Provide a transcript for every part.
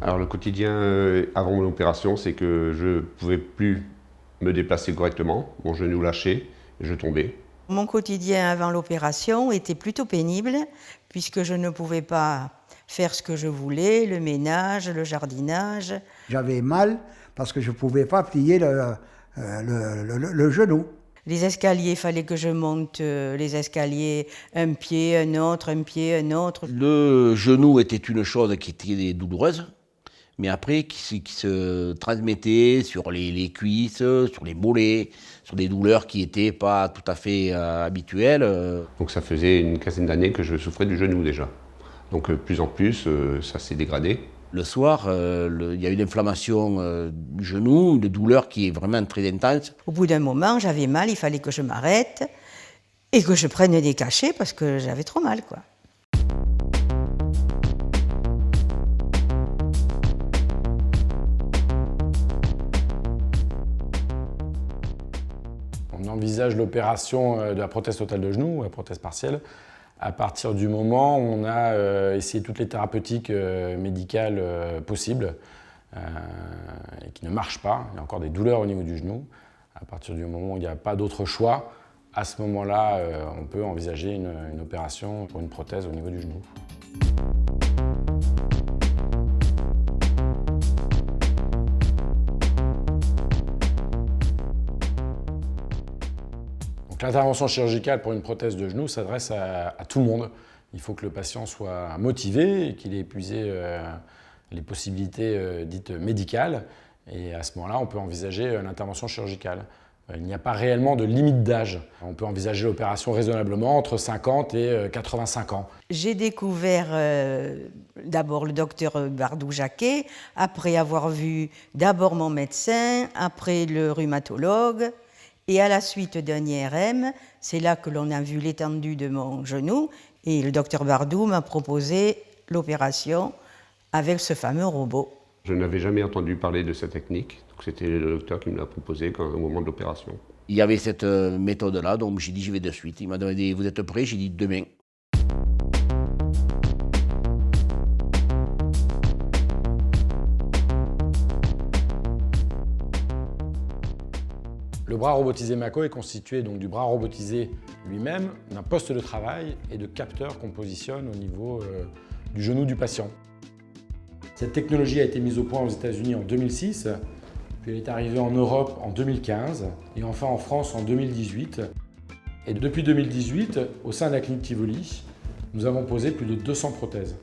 Alors le quotidien avant mon opération, c'est que je ne pouvais plus me déplacer correctement, mon genou lâchait et je tombais. Mon quotidien avant l'opération était plutôt pénible puisque je ne pouvais pas faire ce que je voulais, le ménage, le jardinage. J'avais mal parce que je ne pouvais pas plier le genou. Les escaliers, il fallait que je monte les escaliers, un pied, un autre, un pied, un autre. Le genou était une chose qui était douloureuse, mais après qui se transmettait sur les cuisses, sur les mollets, sur des douleurs qui n'étaient pas tout à fait habituelles. Donc ça faisait une quinzaine d'années que je souffrais du genou déjà. Donc de plus en plus, ça s'est dégradé. Le soir, il y a une inflammation du genou, une douleur qui est vraiment très intense. Au bout d'un moment, j'avais mal, il fallait que je m'arrête et que je prenne des cachets parce que j'avais trop mal, quoi. On envisage l'opération de la prothèse totale de genou, la prothèse partielle, à partir du moment où on a essayé toutes les thérapeutiques médicales possibles et qui ne marchent pas. Il y a encore des douleurs au niveau du genou. À partir du moment où il n'y a pas d'autre choix, à ce moment-là, on peut envisager une opération pour une prothèse au niveau du genou. L'intervention chirurgicale pour une prothèse de genou s'adresse à tout le monde. Il faut que le patient soit motivé et qu'il ait épuisé les possibilités dites médicales. Et à ce moment-là, on peut envisager l'intervention chirurgicale. Il n'y a pas réellement de limite d'âge. On peut envisager l'opération raisonnablement entre 50 et 85 ans. J'ai découvert d'abord le docteur Bardou-Jacquet, après avoir vu d'abord mon médecin, après le rhumatologue. Et à la suite d'un IRM, c'est là que l'on a vu l'étendue de mon genou. Et le docteur Bardou m'a proposé l'opération avec ce fameux robot. Je n'avais jamais entendu parler de cette technique, donc c'était le docteur qui me l'a proposé au moment de l'opération. Il y avait cette méthode-là, donc j'ai dit j'y vais de suite. Il m'a demandé vous êtes prêt? J'ai dit demain. Le bras robotisé Mako est constitué donc du bras robotisé lui-même, d'un poste de travail et de capteurs qu'on positionne au niveau du genou du patient. Cette technologie a été mise au point aux États-Unis en 2006, puis elle est arrivée en Europe en 2015 et enfin en France en 2018. Et depuis 2018, au sein de la clinique Tivoli, nous avons posé plus de 200 prothèses.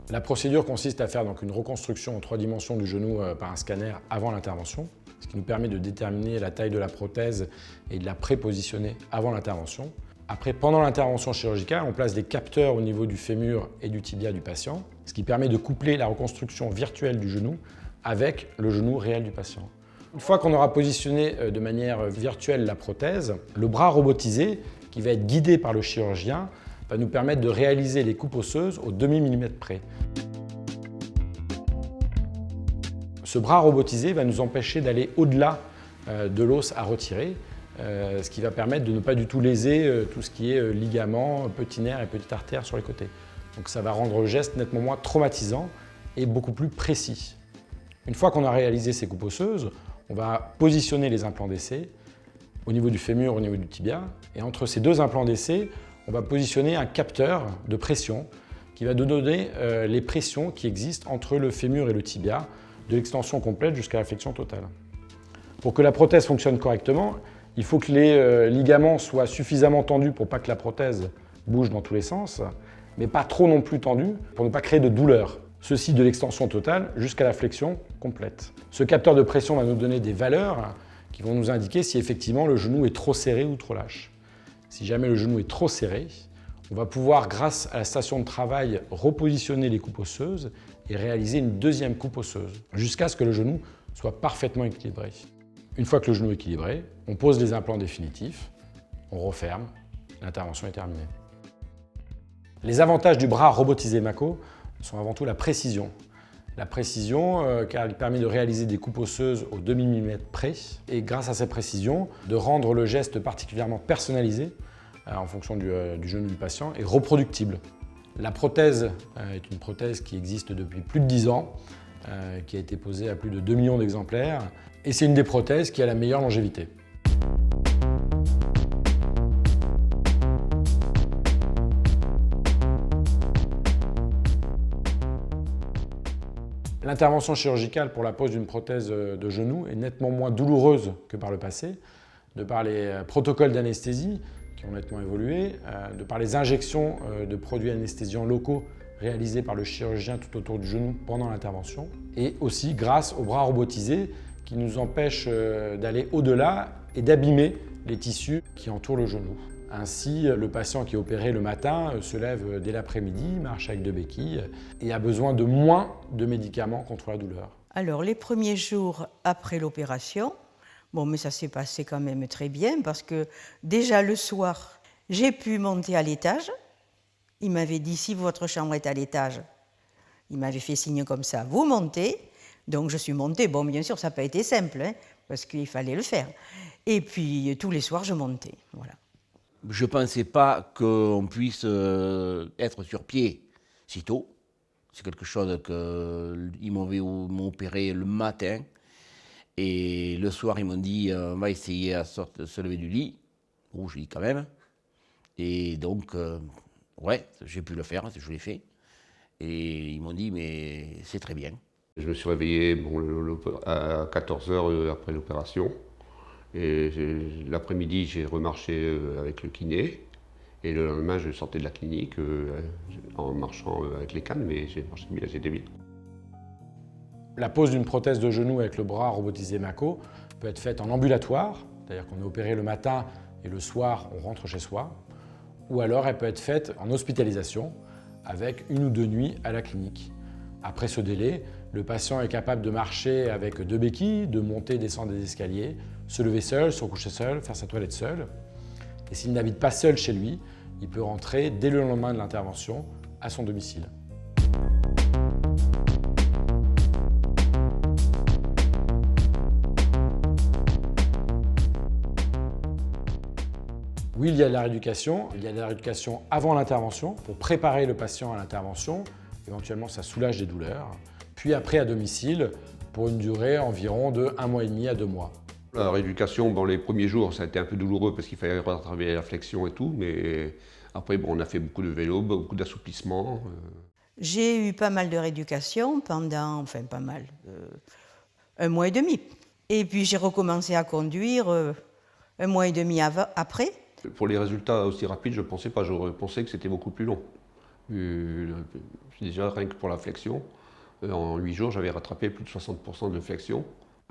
La procédure consiste à faire donc une reconstruction en 3 dimensions du genou par un scanner avant l'intervention, ce qui nous permet de déterminer la taille de la prothèse et de la prépositionner avant l'intervention. Après, pendant l'intervention chirurgicale, on place des capteurs au niveau du fémur et du tibia du patient, ce qui permet de coupler la reconstruction virtuelle du genou avec le genou réel du patient. Une fois qu'on aura positionné de manière virtuelle la prothèse, le bras robotisé, qui va être guidé par le chirurgien, va nous permettre de réaliser les coupes osseuses au demi-millimètre près. Ce bras robotisé va nous empêcher d'aller au-delà de l'os à retirer, ce qui va permettre de ne pas du tout léser tout ce qui est ligaments, petits nerfs et petites artères sur les côtés. Donc ça va rendre le geste nettement moins traumatisant et beaucoup plus précis. Une fois qu'on a réalisé ces coupes osseuses, on va positionner les implants d'essai au niveau du fémur, au niveau du tibia, et entre ces deux implants d'essai, on va positionner un capteur de pression qui va nous donner les pressions qui existent entre le fémur et le tibia, de l'extension complète jusqu'à la flexion totale. Pour que la prothèse fonctionne correctement, il faut que les ligaments soient suffisamment tendus pour pas que la prothèse bouge dans tous les sens, mais pas trop non plus tendus pour ne pas créer de douleur. Ceci de l'extension totale jusqu'à la flexion complète. Ce capteur de pression va nous donner des valeurs qui vont nous indiquer si effectivement le genou est trop serré ou trop lâche. Si jamais le genou est trop serré, on va pouvoir, grâce à la station de travail, repositionner les coupes osseuses et réaliser une deuxième coupe osseuse, jusqu'à ce que le genou soit parfaitement équilibré. Une fois que le genou est équilibré, on pose les implants définitifs, on referme, l'intervention est terminée. Les avantages du bras robotisé Mako sont avant tout la précision. La précision, car elle permet de réaliser des coupes osseuses au demi-millimètre près, et grâce à cette précision, de rendre le geste particulièrement personnalisé en fonction du genou du patient et reproductible. La prothèse est une prothèse qui existe depuis plus de 10 ans, qui a été posée à plus de 2 millions d'exemplaires, et c'est une des prothèses qui a la meilleure longévité. L'intervention chirurgicale pour la pose d'une prothèse de genou est nettement moins douloureuse que par le passé, de par les protocoles d'anesthésie qui ont nettement évolué, de par les injections de produits anesthésiants locaux réalisés par le chirurgien tout autour du genou pendant l'intervention, et aussi grâce aux bras robotisés qui nous empêchent d'aller au-delà et d'abîmer les tissus qui entourent le genou. Ainsi, le patient qui est opéré le matin se lève dès l'après-midi, marche avec 2 béquilles et a besoin de moins de médicaments contre la douleur. Alors, les premiers jours après l'opération, bon, mais ça s'est passé quand même très bien parce que déjà le soir, j'ai pu monter à l'étage. Il m'avait dit, si votre chambre est à l'étage, il m'avait fait signe comme ça, vous montez. Donc, je suis montée. Bon, bien sûr, ça n'a pas été simple, hein, parce qu'il fallait le faire. Et puis, tous les soirs, je montais, voilà. Je ne pensais pas qu'on puisse être sur pied si tôt. C'est quelque chose qu'ils m'ont opéré le matin. Et le soir, ils m'ont dit on va essayer à se lever du lit. Bon, j'ai dit quand même. Et donc, ouais, j'ai pu le faire, je l'ai fait. Et ils m'ont dit mais c'est très bien. Je me suis réveillé à 14h après l'opération. Et l'après-midi, j'ai remarché avec le kiné. Et le lendemain, je sortais de la clinique en marchant avec les cannes, mais j'ai marché bien, j'étais bien. La pose d'une prothèse de genou avec le bras robotisé Mako peut être faite en ambulatoire, c'est-à-dire qu'on est opéré le matin et le soir, on rentre chez soi. Ou alors, elle peut être faite en hospitalisation, avec 1 ou 2 nuits à la clinique. Après ce délai, le patient est capable de marcher avec 2 béquilles, de monter et descendre des escaliers, se lever seul, se coucher seul, faire sa toilette seul. Et s'il n'habite pas seul chez lui, il peut rentrer dès le lendemain de l'intervention à son domicile. Oui, il y a de la rééducation. Il y a de la rééducation avant l'intervention pour préparer le patient à l'intervention. Éventuellement, ça soulage des douleurs. Puis après, à domicile, pour une durée environ de 1 mois et demi à 2 mois. La rééducation, bon, les premiers jours, ça a été un peu douloureux parce qu'il fallait rattraper la flexion et tout, mais après, bon, on a fait beaucoup de vélo, beaucoup d'assouplissement. J'ai eu pas mal de rééducation pendant, enfin pas mal, 1 mois et demi. Et puis j'ai recommencé à conduire 1 mois et demi après. Pour les résultats aussi rapides, je ne pensais pas. Je pensais que c'était beaucoup plus long. Déjà, rien que pour la flexion, en 8 jours, j'avais rattrapé plus de 60% de flexion.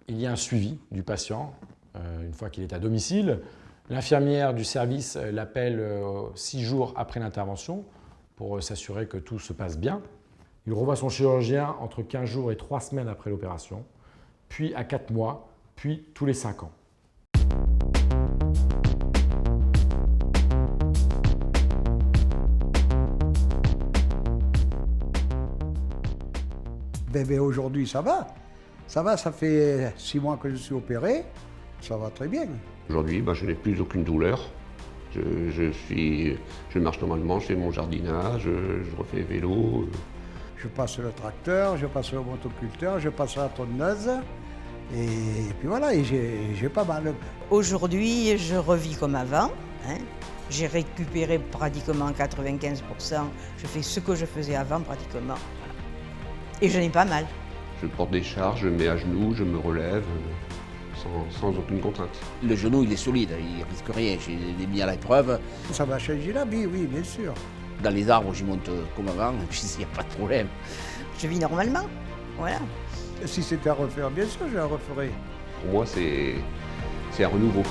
Il y a un suivi du patient une fois qu'il est à domicile. L'infirmière du service l'appelle 6 jours après l'intervention pour s'assurer que tout se passe bien. Il revoit son chirurgien entre 15 jours et 3 semaines après l'opération, puis à 4 mois, puis tous les 5 ans. Ben, aujourd'hui, ça va. Ça va, ça fait 6 mois que je suis opéré. Ça va très bien. Aujourd'hui, je n'ai plus aucune douleur. Je marche normalement, je fais mon jardinage, je refais vélo. Je passe le tracteur, je passe le motoculteur, je passe la tonneuse. Et puis voilà, et j'ai pas mal. Aujourd'hui, je revis comme avant. Hein. J'ai récupéré pratiquement 95%. Je fais ce que je faisais avant pratiquement. Voilà. Et je n'ai pas mal. Je porte des charges, je me mets à genoux, je me relève sans aucune contrainte. Le genou, il est solide, il ne risque rien. Je l'ai mis à l'épreuve. Ça va changer la vie, oui, bien sûr. Dans les arbres, j'y monte comme avant, et puis il n'y a pas de problème. Je vis normalement. Voilà. Si c'était à refaire, bien sûr, je la referais. Pour moi, c'est un renouveau.